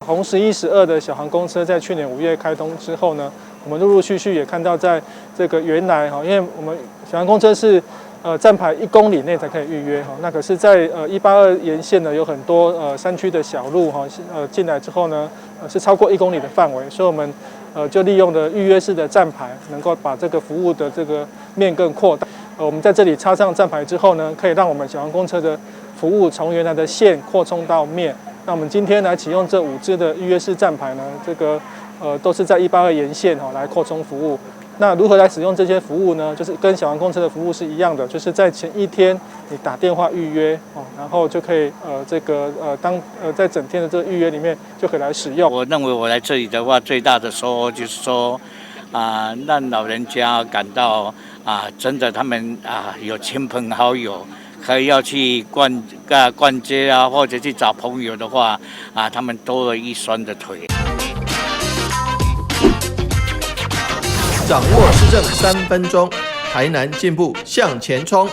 红11、12的小黄公车在去年5月开通之后呢，我们陆陆续续也看到，在这个原来因为我们小黄公车是站牌1公里内才可以预约那可是在182沿线呢有很多山区的小路进来之后呢是超过1公里的范围，所以我们就利用了预约式的站牌，能够把这个服务的这个面更扩大。我们在这里插上站牌之后呢，可以让我们小黄公车的服务从原来的线扩充到面。那我们今天来启用这5支的预约式站牌呢，这个都是在182沿线来扩充服务。那如何来使用这些服务呢？就是跟小黄公车的服务是一样的，就是在前一天你打电话预约然后就可以在整天的这个预约里面就可以来使用。我认为我来这里的话，最大的收获就是说让老人家感到真的他们有亲朋好友，可以要去逛街或者去找朋友的话他们多了一双的腿。掌握市政3分钟，台南进步向前冲。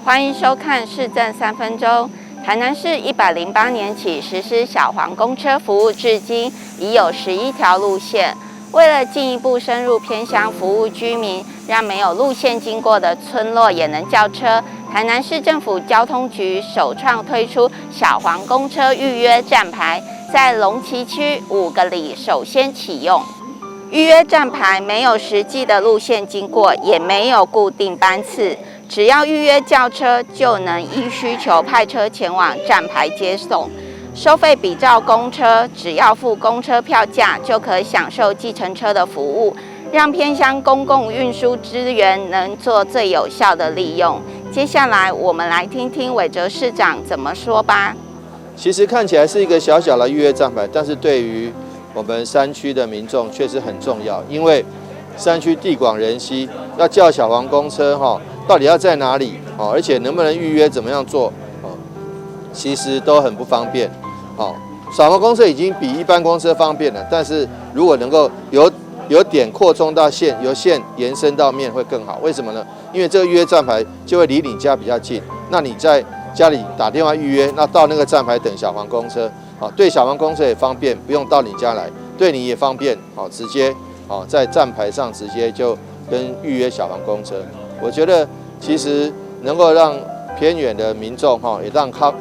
欢迎收看市政3分钟。台南市108年起实施小黄公车服务，至今已有11条路线。为了进一步深入偏乡服务居民，让没有路线经过的村落也能叫车，台南市政府交通局首创推出小黄公车预约站牌，在龙崎区5个里首先启用。预约站牌没有实际的路线经过，也没有固定班次，只要预约叫车，就能依需求派车前往站牌接送。收费比照公车，只要付公车票价，就可以享受计程车的服务，让偏乡公共运输资源能做最有效的利用。接下来，我们来听听韦哲市长怎么说吧。其实看起来是一个小小的预约站牌，但是对于我们山区的民众确实很重要，因为山区地广人稀，要叫小黄公车到底要在哪里而且能不能预约，怎么样做其实都很不方便小黄公车已经比一般公车方便了，但是如果能够有点扩充到线，由线延伸到面会更好。为什么呢？因为这个预约站牌就会离你家比较近，那你在家里打电话预约，那到那个站牌等小黄公车对小黄公车也方便，不用到你家来，对你也方便直接在站牌上直接就跟预约小黄公车。我觉得其实能够让偏远的民众也让较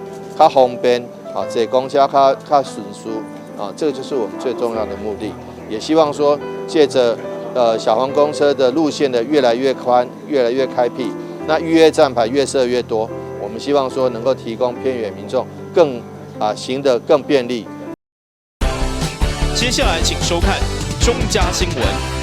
方便坐公车较顺疏这个就是我们最重要的目的。也希望说借着小黄公车的路线的越来越宽，越来越开辟，那预约站牌越设越多，我们希望说能够提供偏远民众更行得更便利。接下来请收看中嘉新闻。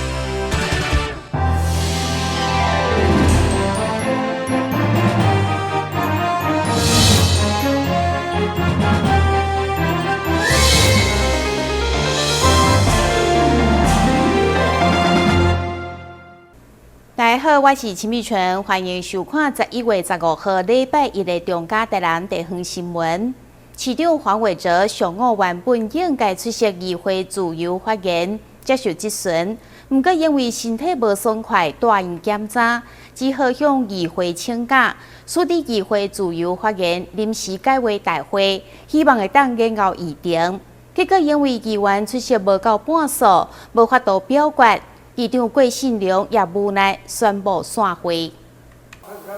大家好，我是陈美纯，欢迎收看11月15号礼拜一的中嘉台南地方新闻。市长黄伟哲上午原本应该出席议会自由发言，接受质询，不过因为身体无爽快，大院检查，只好向议会请假，所以议会自由发言临时改为大会，希望会当延后议程。结果因为议员出席无到半数，无法度表决。议长郭信良也无奈宣布散会。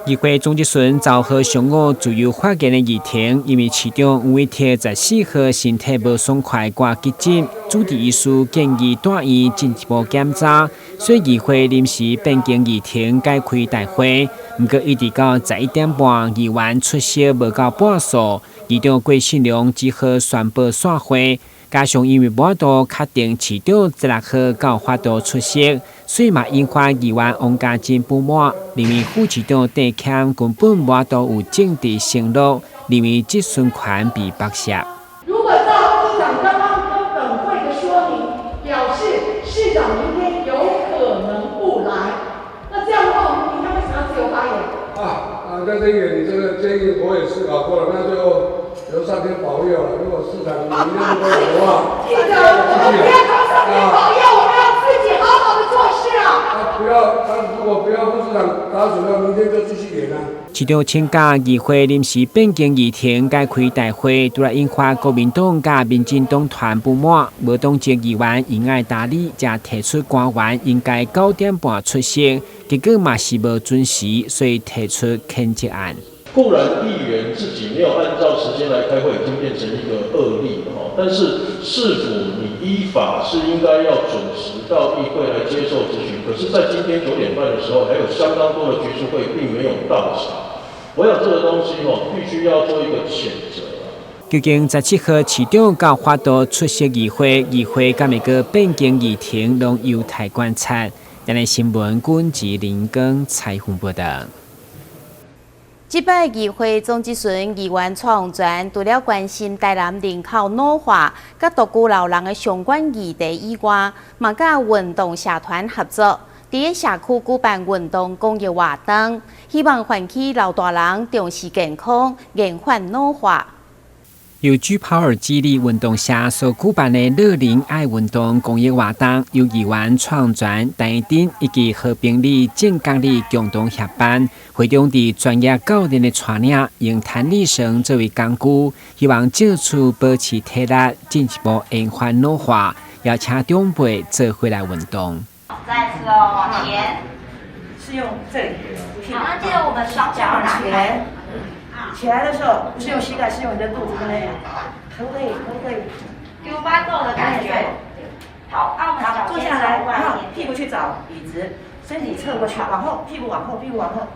议会总质询昭和上午自由发言的议程，因为市长吴伟贴14号身体无爽快挂急诊，主治医师建议大院进一步检查，所以议会临时变更议程，改开大会。不过一直到11点半，议员出席无到半数，议长郭信良只好宣布散会。加上因为无法度确定市长16号到法度出席，所以嘛引发议员王家珍不满，认为副市长戴谦根本无法度有政治承诺，认为质询权被剥削。如果照议长刚刚跟本会的说明，表示市长明天有可能不来，那这样的话，我们明天为什么要自由发言？在这一点，你这个建议我也思考过了，那就由上天保佑了。如果市长明天不来的话，记者，我们不要靠上天保佑，我们要自己好好的做事啊！不要，他如果不要副市长答打准了，明天就继续演啊。市长请假，议会临时变更议程改开大会，拄来引发国民党甲民进党团不满，无党籍议员因爱大理，才提出官员应该9点半出席，结果嘛是无准时，所以提出谴责案。固然议员自己没有按照时间来开会，已经变成一个恶例了哈。但是是否你依法是应该要准时到议会来接受质询？可是，在今天9点半的时候，还有相当多的局处会并没有到场。我想这个东西必须要做一个谴责。究竟17号市长到法度出席议会，议会甲每个变更议程拢有待观察。今日新闻军及林根采访报道。这摆议会总质询议员蔡宏全除了关心台南人口老化、甲独居老人的相关议题以外，嘛甲运动社团合作，伫社区举办运动公益活动，希望唤起老大人重视健康，延缓老化。由G Power 激励运动社所举办的乐龄爱运动公益活动，由议员蔡宏全、陈义珍以及和平里、建港里共同协办。会中伫专业教练的带领，用弹力绳作为工具，希望借此保持体力，进一步延缓老化。邀请长辈做回来运动。再次哦，往前。是用这里。好，那记得我们双脚拿开。起来的时候不是用膝盖，是用你的肚子跟那可不可以？可不可以？有发动的感觉。好，那我们脚坐下来，然后屁股去找椅子，身体侧过去，往后，屁股往后，屁股往后，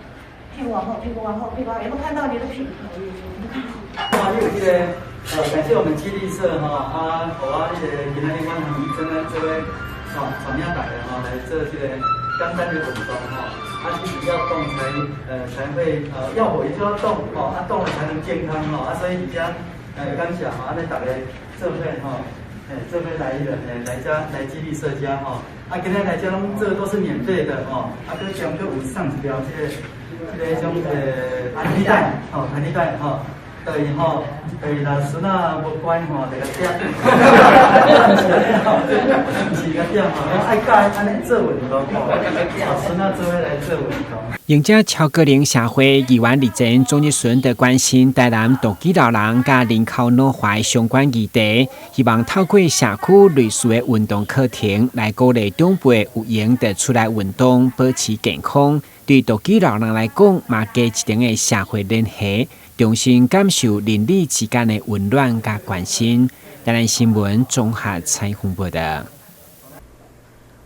屁股往后，屁股往后，屁股往后，有没有看到你的屁股？哇，你有这个感谢我们激励社哈，那个今天我们真的这位传领带的来做这个简单的运动哈。其实要动才会要活也就要动动了才能健康所以而且感谢那大家这份这份来激励社家今天来家这个都是免费的搁将搁有上一条这个种弹力带弹力带对对老师那无关这个点，是个点爱教安尼做运动老师那做来做运动。迎接超高龄社会议员李真总日顺的关心台南独居老人甲人口老化相关议题，希望透过社区类似的运动课程来鼓励长辈有闲地出来运动，保持健康。对独居老人来讲，嘛加一层的社会联系。重新感受邻里之间的温暖甲关心。台南新闻综合采访报道。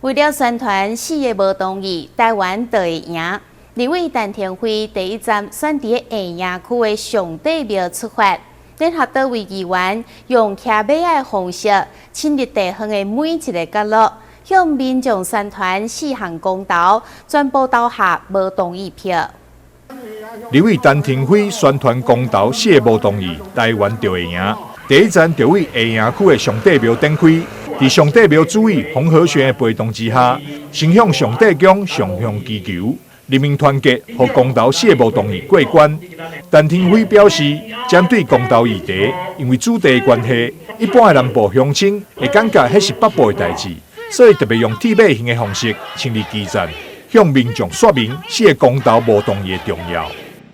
为了宣传4个无同意，台湾就会赢。立委陈天辉第一站选伫下营区的上帝庙出发，联合多位议员用骑马的方式，亲历地方的每一个角落，向民众宣传4项公投，全部投下无同意票。立委陈天辉宣传公投4个无同意，台湾就会赢。第一站就位下营区的上帝庙展开，在上帝庙主委洪和璇的陪同之下，先向上帝宫上向祈求，人民团结，和公投4个无同意过关。陈天辉表示，针对公投议题，因为主题的关系，一般的南部乡亲会感觉迄是北部的代志，所以特别用铁马型的方式成立基站。向民众说明4个公投无同意的重要。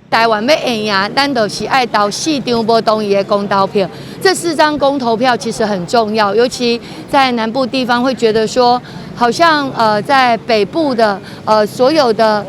台湾要赢，咱就是爱投4张无同意的公投票。这4张公投票其实很重要，尤其在南部地方会觉得说，好像在北部的所有的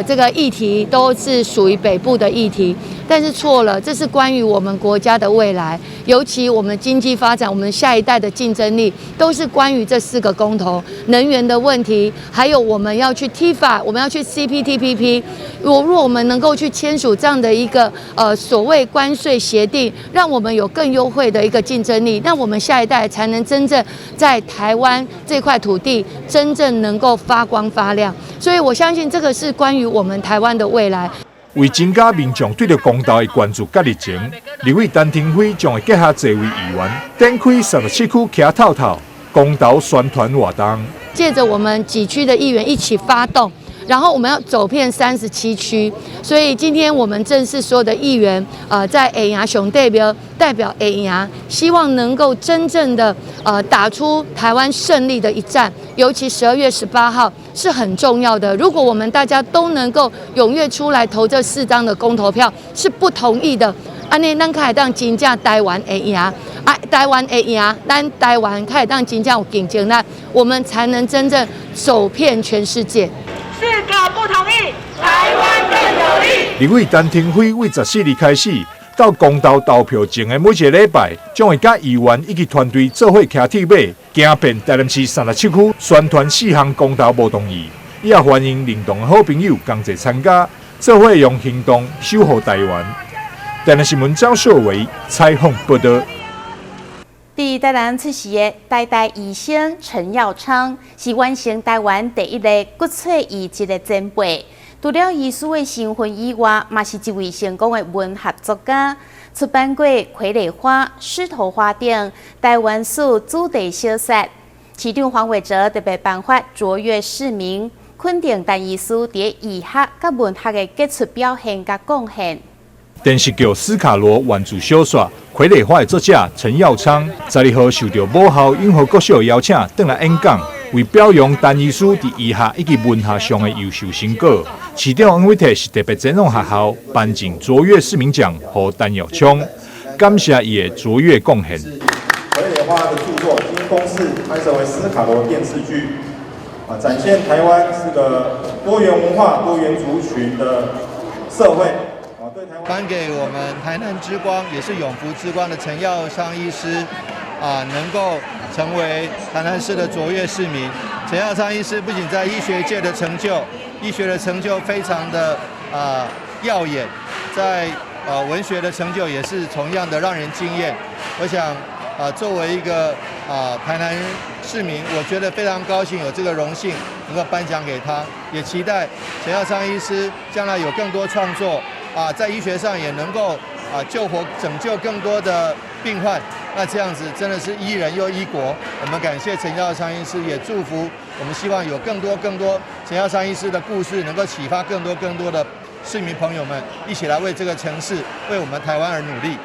这个议题都是属于北部的议题，但是错了，这是关于我们国家的未来，尤其我们经济发展，我们下一代的竞争力，都是关于这4个公投，能源的问题，还有我们要去 TIFA， 我们要去 CPTPP， 如果我们能够去签署这样的一个所谓关税协定，让我们有更优惠的一个竞争力，那我们下一代才能真正在台湾这块土地真正能够发光发亮。所以我相信这个是关于我们台湾的未来。为增加民众对着公投的关注甲热情，立委陈天辉将会结合多位议员，展开37区骑透透公投宣传活动，借着我们几区的议员一起发动，然后我们要走遍37区，所以今天我们正式所有的议员，在下营上代表下营，希望能够真正的打出台湾胜利的一战，尤其12月18号是很重要的。如果我们大家都能够踊跃出来投这4张的公投票，是不同意的。安尼，咱开当真正台湾会赢，台湾会赢，咱台湾开当真正有竞争力，我们才能真正走遍全世界。4个不同意，台湾更有利。立委陈廷辉为14日开始，到公投投票前的每一个礼拜，将会甲议员以及团队做伙骑铁马，行遍台南市37区，宣传4项公投无同意。伊也欢迎联动的好朋友同齐参加，做伙用行动守护台湾。台南新闻张秀维采访报道。伫台南出世的台医生陈耀昌，是完成台湾第一个骨髓移植的前辈。除了医师的身份以外，嘛是一位成功的文学作家，出版过《傀儡花》《狮头花》等台湾史主题小说。市长黄伟哲特别颁发卓越市民，肯定陈医师伫医学甲文学的杰出表现甲贡献。电视剧《斯卡罗》原著小说《傀儡花》的作者陈耀昌，12号受到母校永和国小邀请，回来演讲，为表扬陈医师伫医学以及文学上的优秀成果。市长恩惠特是特别展览学校颁奖卓越市民奖给陈耀昌，感谢伊的卓越贡献。《傀儡花》的著作经公视拍摄为斯卡罗电视剧，展现台湾是个多元文化、多元族群的社会。颁给我们台南之光，也是永福之光的陈耀昌医师，能够成为台南市的卓越市民。陈耀昌医师不仅在医学界的成就，医学的成就非常的耀眼，在文学的成就也是同样的让人惊艳。我想作为一个台南市民，我觉得非常高兴有这个荣幸能够颁奖给他，也期待陈耀昌医师将来有更多创作。在医学上也能够救活、拯救更多的病患，那这样子真的是医人又医国。我们感谢陈耀昌医师，也祝福我们，希望有更多陈耀昌医师的故事，能够启发更多的市民朋友们，一起来为这个城市、为我们台湾而努力。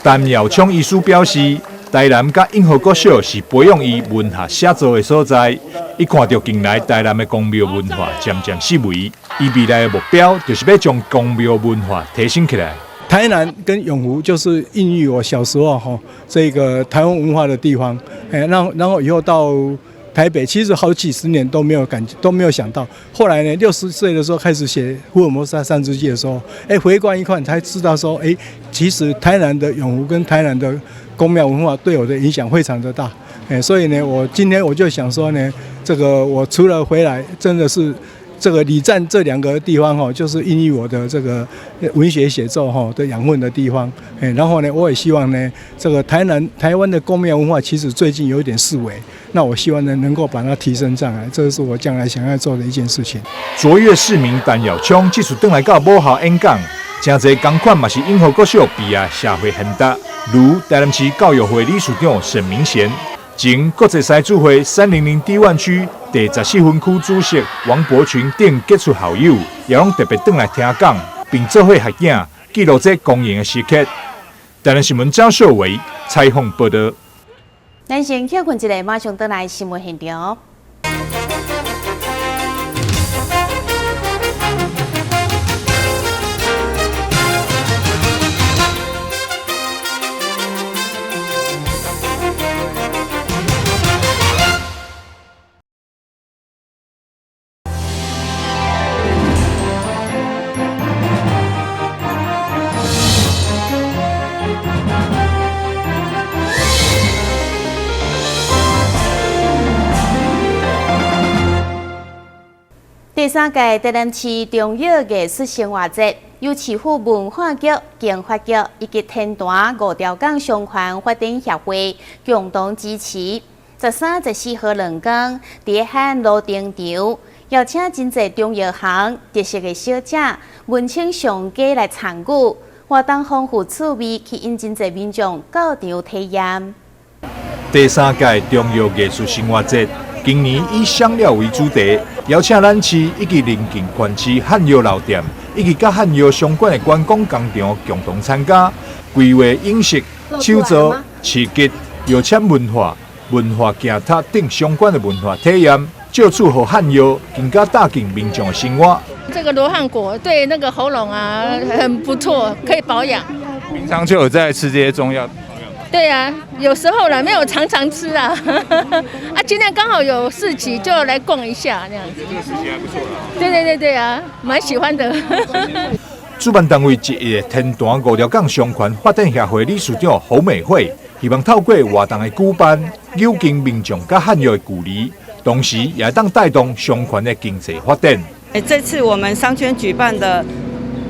陈耀昌医师表示，台南甲永和国小是培养伊文学写作的所在。伊看到近来台南的公庙文化渐渐式微，伊未来的目标就是要将公庙文化提升起来。台南跟永福就是孕育我小时候这个台湾文化的地方，然后以后到台北，其实好几十年都没有想到。后来呢，60岁的时候开始写《福尔摩斯三世纪》的时候，回观一看才知道说，其实台南的永福跟台南的公庙文化对我的影响非常的大。所以呢，我今天我就想说呢，这个我除了回来，真的是这个礼赞这2个地方就是孕育我的这个文学写作的养分的地方。然后呢，我也希望呢，这个台湾的公庙文化其实最近有一点式微，那我希望呢能够把它提升上来，这是我将来想要做的一件事情。卓越市民陈耀昌这次回来到母校演讲，真侪同款嘛是永和国小毕业社会贤达，如台南市教育会理事长沈明贤。前国际赛主会300低湾区第14分区主席王伯群等杰出校友，也拢特别回来听讲，并做伙合影记录这公演的时刻。台南新闻张秀维采访报道。咱先休困一下，马上回来新闻现场。第3届台南市中药艺术生活节，由市府文化局、经发局以及天坛5条港商圈发展协会共同支持。13、14号2天，伫汉路顶场邀请真侪中药行、特色的小姐、文青商家来参与，活动丰富趣味，吸引真侪民众到场体验。第3届中药艺术生活节，今年以香料为主题，邀请咱市以及邻近县市汉药老店以及甲汉药相关的观光工厂共同参加，规划饮食、手作、市集、药签文化、文化行塔等相关的文化体验，借此和汉药更加打进民众的生活。这个罗汉果对那个喉咙啊很不错，可以保养。平常就有在吃这些中药。对啊，有时候啦，没有常常吃啊。啊，今天刚好有市集，就来逛一下那样子。这个市集还不错啦。对啊，蛮喜欢的。主办单位之一的天坛五条港商圈发展协会理事长侯美惠，希望透过活动的举办，扭近民众甲汉药的距离，同时也当带动商圈的经济发展。这次我们商圈举办的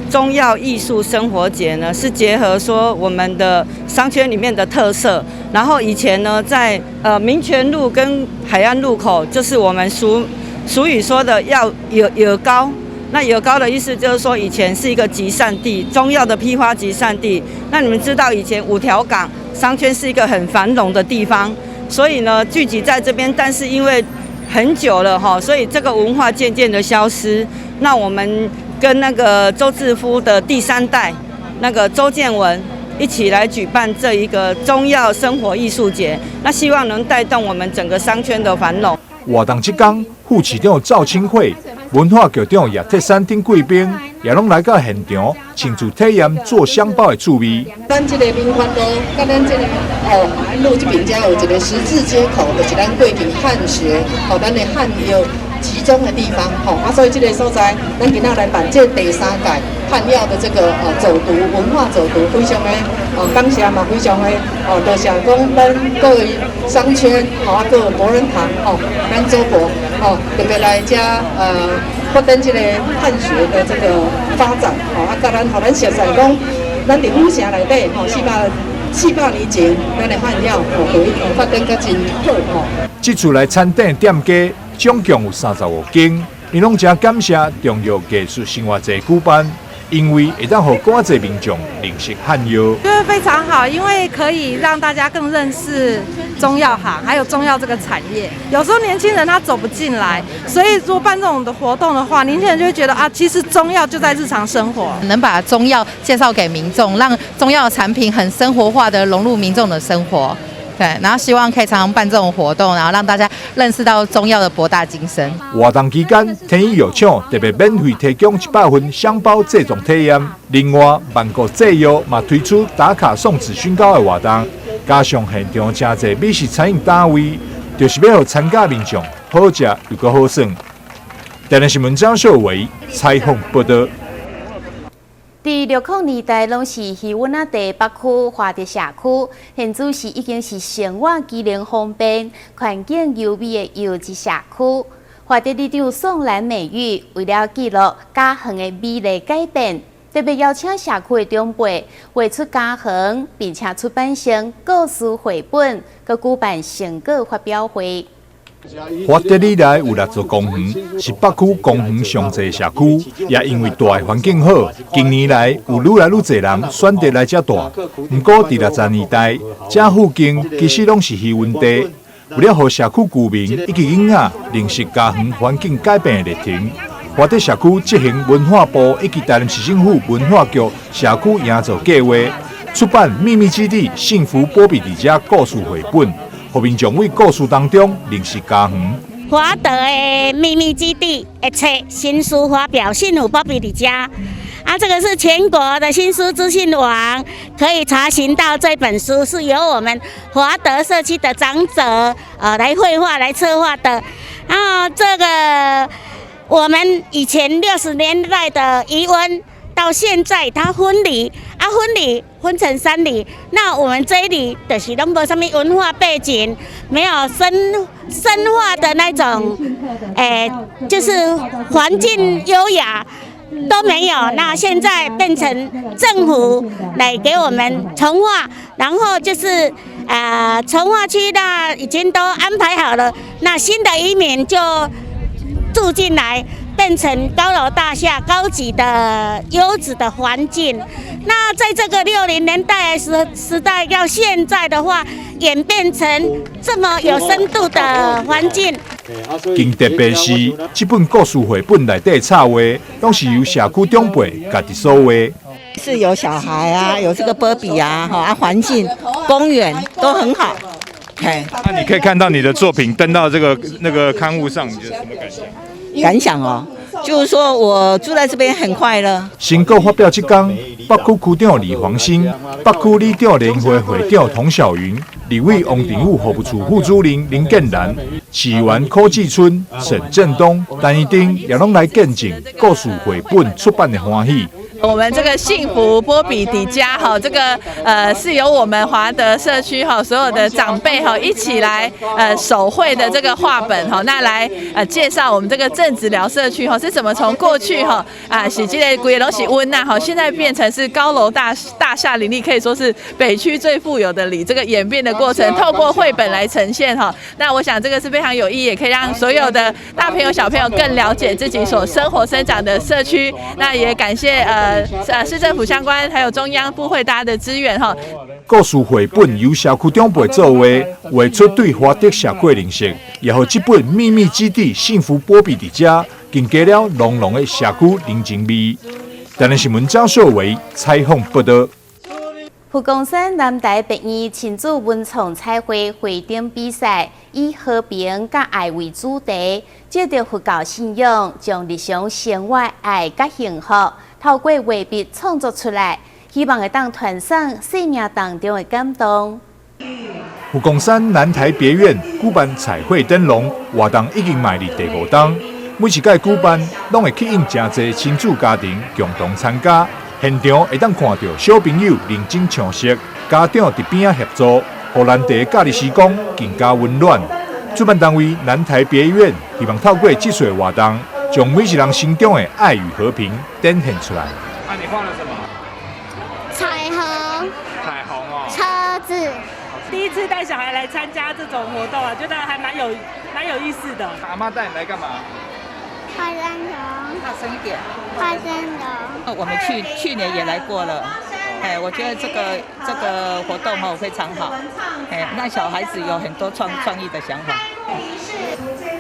中药艺术生活节呢，是结合说我们的商圈里面的特色。然后以前呢，在民权路跟海岸路口，就是我们俗语说的要有膏。那有膏的意思就是说，以前是一个集散地，中药的批发集散地。那你们知道，以前5条港商圈是一个很繁荣的地方，所以呢聚集在这边，但是因为很久了哈，所以这个文化渐渐的消失。那我们跟那个周志夫的第3代那个周建文一起来举办这一个中药生活艺术节，那希望能带动我们整个商圈的繁荣。活动这天，副市长赵清惠、文化局长叶铁山等贵宾也拢来到现场，亲自体验做香包的趣味。咱这个民权路，甲咱这个路这边才有一个十字街口，就是咱过去汉学，咱的汉药集中的地方，所以这个所在，咱今仔来办这第3届汉药的这个走读文化走读，非常的感谢嘛，非常的多谢讲咱各位商圈，各有博人堂，咱周国，特别来这发展这个汉学的这个发展，甲咱互咱熟悉讲，咱伫府城内底400年前，咱的汉药可以发展甲真好。这次来餐厅店家总共有35间，伊拢真感谢中药艺术生活节举办，因为会当互更多民众认识汉药。觉得非常好，因为可以让大家更认识中药行，还有中药这个产业。有时候年轻人他走不进来，所以如果办这种的活动的话，年轻人就会觉得啊，其实中药就在日常生活，能把中药介绍给民众，让中药的产品很生活化的融入民众的生活。对，然后希望可以常常办这种活动，然后让大家认识到中药的博大精深。活动期间，天意药厂特别免费提供100份香包这种体验。另外，万国制药嘛推出打卡送紫薰膏的活动，加上现场真侪美食餐饮单位，就是要让参加民众好食又搁好耍。台南新闻张秀伟采访报道。第600年代拢是渔湾仔第北区华德社区，现在是已经是生活机能方便、环境优美的优质社区。华德里长宋兰美玉为了记录家园的美丽改变，特别邀请社区的长辈画出家园，并且出版成故事绘本，佮举办成果发表会。华德里内有6座公园，是北区公园上济社区，也因为大环境好，近年来有愈来愈侪人选择来这住。不过，伫60年代，这附近其实拢是渔湾地。为了让社区居民以及囡仔认识家园环境改变的历程，华德社区执行文化部以及台南市政府文化局社区营造计划，出版《秘密基地：幸福波比伫遮》故事绘本。互民众为故事当中认识家园。华德的秘密基地的册新书发表，幸福波比伫遮。这个是全国的新书资讯网，可以查询到这本书是由我们华德社区的长者来绘画、来策划的。然后这个我们以前60年代的渔湾，到现在它分离分成3里，那我们这一里就是拢无什么文化背景，没有深化的那种，就是环境优雅都没有。那现在变成政府来给我们重划，然后就是重划区那已经都安排好了，那新的移民就住进来。变成高楼大厦、高级的优质的环境，那在这个60年代时代，到现在的话，演变成这么有深度的环境。更特别是，这本故事绘本内底插画，拢是由社区长辈家己所画。是有小孩啊，有这个波比啊，环境、公园都很好。那你可以看到你的作品登到那个刊物上，你觉得什么感想？感想哦，就是说我住在这边很快乐。新购发表这天，北区区长李煌新、北区里长联会会长童小云、立委王定武服务处副主任林建兰、市员柯志春、沈振东、陈一丁也拢来见证故事绘本出版的欢喜。我们这个幸福波比底家这个是由我们华德社区所有的长辈一起来手绘的这个画本那来介绍我们这个正子寮社区是怎么从过去是这个规个都是温呐现在变成是高楼大厦林立，可以说是北区最富有的里，这个演变的过程透过绘本来呈现那我想这个是非常有意义，也可以让所有的大朋友小朋友更了解自己所生活生长的社区。那也感谢市政府相关还有中央部会大家的支援故事绘本由社区长辈做画，画出对华德社区的认识，也让这本秘密基地幸福波比伫遮更加了浓浓的社区人情味。台南新闻张秀维采访报道。福冈县南台北医亲子文创彩绘绘展比赛，以和平甲爱为主题，借着佛教信仰，将日常生活爱甲幸福透过画笔创作出来，希望会当传送生命当中的感动。福冈山南台别院举办彩绘灯笼活动已经迈入第5冬，每一届举办拢会吸引真侪亲子家庭共同参加。现场会当看到小朋友认真唱诗，家长伫边仔协助，互难得假日时光更加温暖。主办单位南台别院希望透过这次活动，将每一人心中的爱与和平展现出来。你画了什么？彩虹。彩虹哦。车子。第一次带小孩来参加这种活动觉得还蛮有意思的。阿妈带你来干嘛？画灯笼。大声一点。画灯笼。我们去年也来过了，我觉得这个活动非常好，让小孩子有很多创意的想法。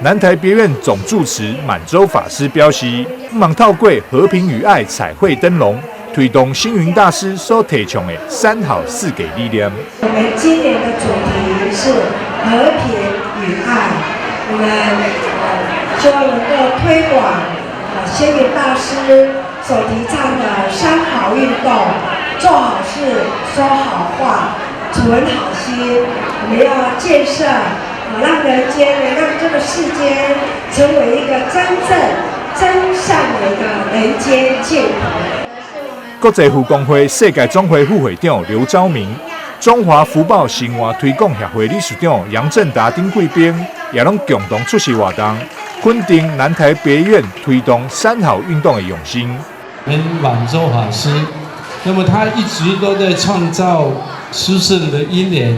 南台别院总住持满洲法师表示，希望透过和平与爱彩绘灯笼，推动星云大师所提倡的3好4给理念。我们今年的主题是和平与爱，我们希望能够推广星云大师所提倡的3好运动：做好事、说好话、存好心。我们要建设。让人间，让这个世间成为一个真正真善美的人间净土。国际福光会世界总会副会长刘昭明、中华福报生活推广协会理事长杨正达等贵宾，也拢共同出席活动，肯定南台别院推动3好运动的用心。满洲法师，那么他一直都在创造殊胜的因缘。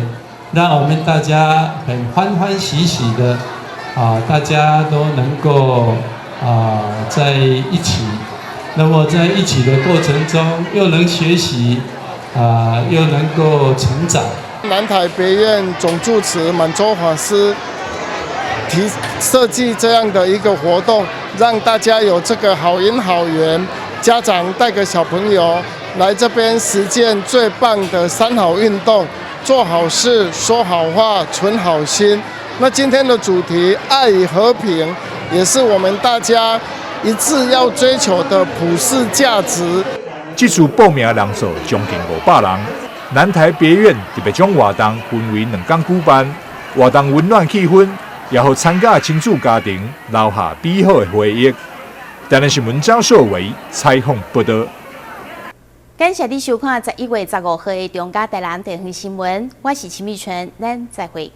让我们大家很欢欢喜喜的大家都能够在一起。那么在一起的过程中，又能学习又能够成长。南台别院总住持满洲法师设计这样的一个活动，让大家有这个好因好缘，家长带个小朋友来这边实践最棒的3好运动。做好事，说好话，存好心。那今天的主题“爱与和平”，也是我们大家一致要追求的普世价值。这次报名人数将近500人。南台别院特别将活动分为2天举办，活动温暖气氛，也让参加的亲子家庭留下美好的回忆。台南新闻张秀维采访报道。感谢你收看11月15号的中嘉台南地方新闻，我是陈美纯，咱再会。